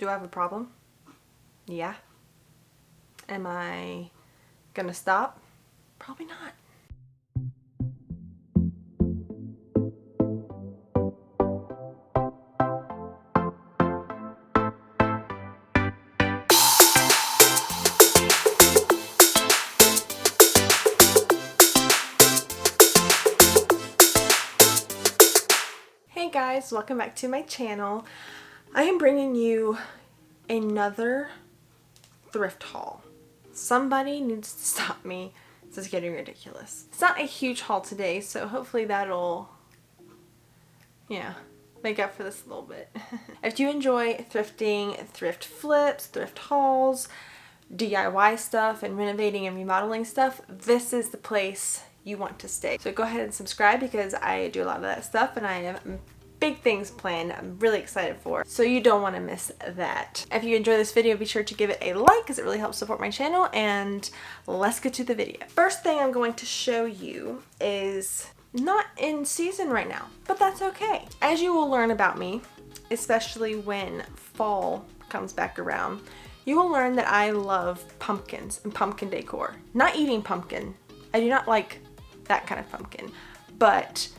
Do I have a problem? Yeah. Am I gonna stop? Probably not. Hey guys, welcome back to my channel. I am bringing you another thrift haul. Somebody needs to stop me. This is getting ridiculous. It's not a huge haul today, so hopefully that'll, make up for this a little bit. If you enjoy thrifting, thrift flips, thrift hauls, DIY stuff, and renovating and remodeling stuff, this is the place you want to stay. So go ahead and subscribe because I do a lot of that stuff and I have big things planned I'm really excited for, so you don't want to miss that. If you enjoy this video, be sure to give it a like because it really helps support my channel, and let's get to the video. First thing I'm going to show you is not in season right now, but that's okay. As you will learn about me, especially when fall comes back around, you will learn that I love pumpkins and pumpkin decor. Not eating pumpkin. I do not like that kind of pumpkin, but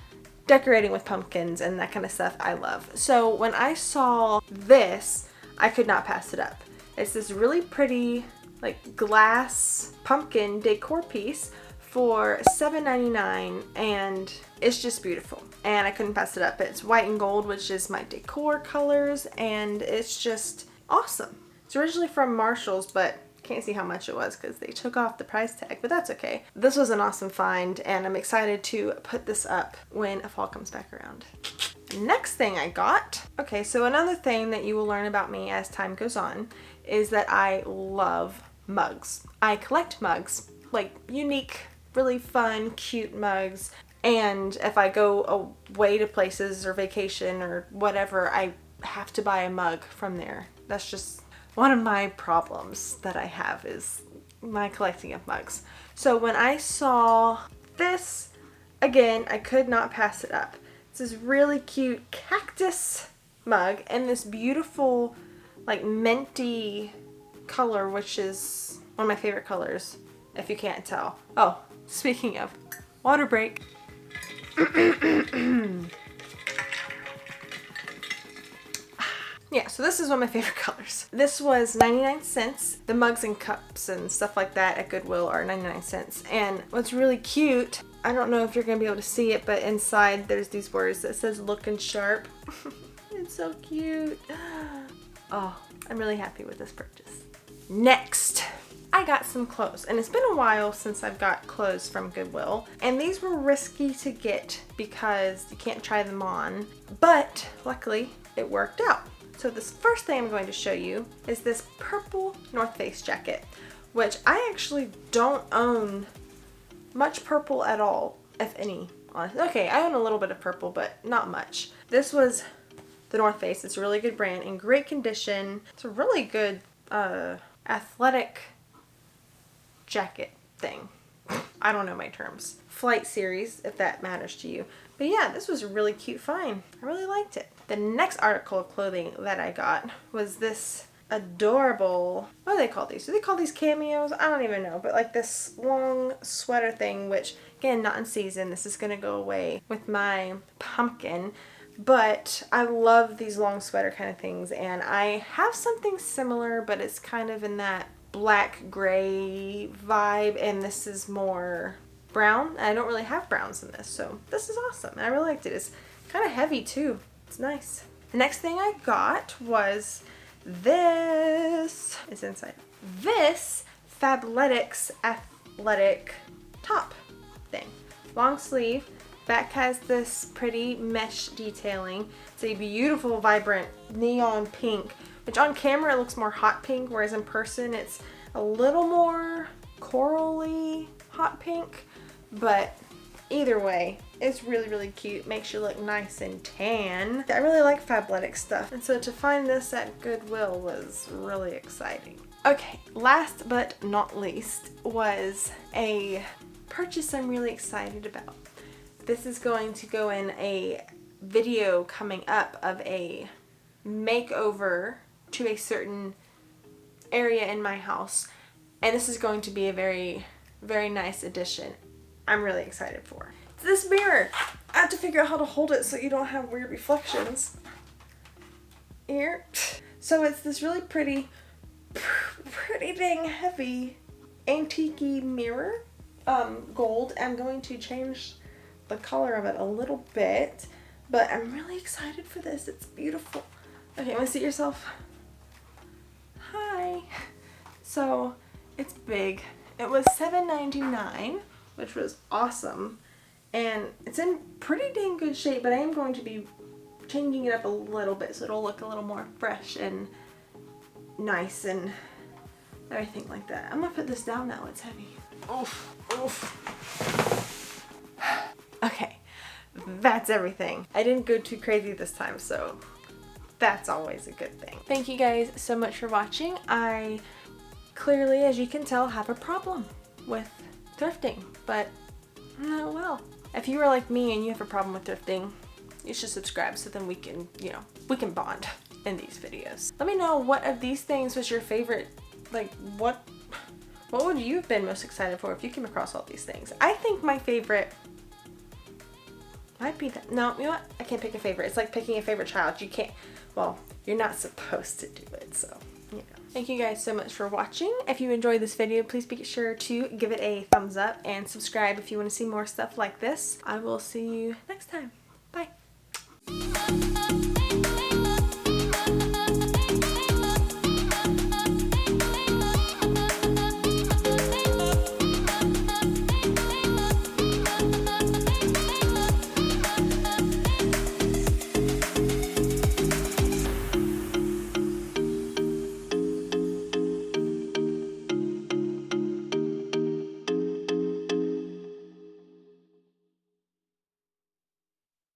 decorating with pumpkins and that kind of stuff I love. So when I saw this, I could not pass it up. It's this really pretty like glass pumpkin decor piece for $7.99 and it's just beautiful and I couldn't pass it up. It's white and gold, which is my decor colors, and it's just awesome. It's originally from Marshall's, but can't see how much it was because they took off the price tag, but that's okay. This was an awesome find and I'm excited to put this up when fall comes back around. Next thing I got, okay, so another thing that you will learn about me as time goes on is that I love mugs. I collect mugs, like unique, really fun, cute mugs, and if I go away to places or vacation or whatever, I have to buy a mug from there. That's just one of my problems that I have, is my collecting of mugs. So when I saw this, again, I could not pass it up. It's this really cute cactus mug and this beautiful like minty color, which is one of my favorite colors, if you can't tell. Oh, speaking of, water break. Yeah, so this is one of my favorite colors. This was 99 cents. The mugs and cups and stuff like that at Goodwill are 99 cents. And what's really cute, I don't know if you're gonna be able to see it, but inside there's these words that says looking sharp. It's so cute. Oh, I'm really happy with this purchase. Next, I got some clothes, and it's been a while since I've got clothes from Goodwill, and these were risky to get because you can't try them on, but luckily it worked out. So this first thing I'm going to show you is this purple North Face jacket, which I actually don't own much purple at all, if any. Okay, I own a little bit of purple, but not much. This was the North Face. It's a really good brand, in great condition. It's a really good athletic jacket thing. I don't know my terms. Flight series, if that matters to you. But yeah, this was a really cute find. I really liked it. The next article of clothing that I got was this adorable, what do they call these? Do they call these cameos? I don't even know, but like this long sweater thing, which again, not in season. This is gonna go away with my pumpkin, but I love these long sweater kind of things, and I have something similar, but it's kind of in that black gray vibe, and this is more brown. I don't really have browns in this, so this is awesome. I really liked it. It's kind of heavy too. It's nice. The next thing I got was this. It's inside. This Fabletics athletic top thing. Long sleeve. Back has this pretty mesh detailing. It's a beautiful, vibrant neon pink, which on camera it looks more hot pink, whereas in person it's a little more corally hot pink. But either way, it's really, really cute. Makes you look nice and tan. I really like Fabletics stuff, and so to find this at Goodwill was really exciting. Okay, last but not least was a purchase I'm really excited about. This is going to go in a video coming up of a makeover to a certain area in my house. And this is going to be a very, very nice addition. I'm really excited for. It's this mirror. I have to figure out how to hold it so you don't have weird reflections. Here. So it's this really pretty dang heavy antique-y mirror. Gold. I'm going to change the color of it a little bit, but I'm really excited for this. It's beautiful. Okay, want to see it yourself? Hi. So it's big. It was $7.99, which was awesome, and it's in pretty dang good shape, but I am going to be changing it up a little bit so it'll look a little more fresh and nice and everything like that. I'm gonna put this down now. It's heavy. Oof, oof. Okay, that's everything. I didn't go too crazy this time, so that's always a good thing. Thank you guys so much for watching. I clearly, as you can tell, have a problem with thrifting, but oh well. If you are like me and you have a problem with thrifting, you should subscribe so then we can, you know, we can bond in these videos. Let me know what of these things was your favorite. Like, what would you have been most excited for if you came across all these things? I think my favorite might be that. No, you know what? I can't pick a favorite. It's like picking a favorite child. You can't, well, you're not supposed to do it, so, you know. Thank you guys so much for watching. If you enjoyed this video, please be sure to give it a thumbs up and subscribe if you want to see more stuff like this. I will see you next time.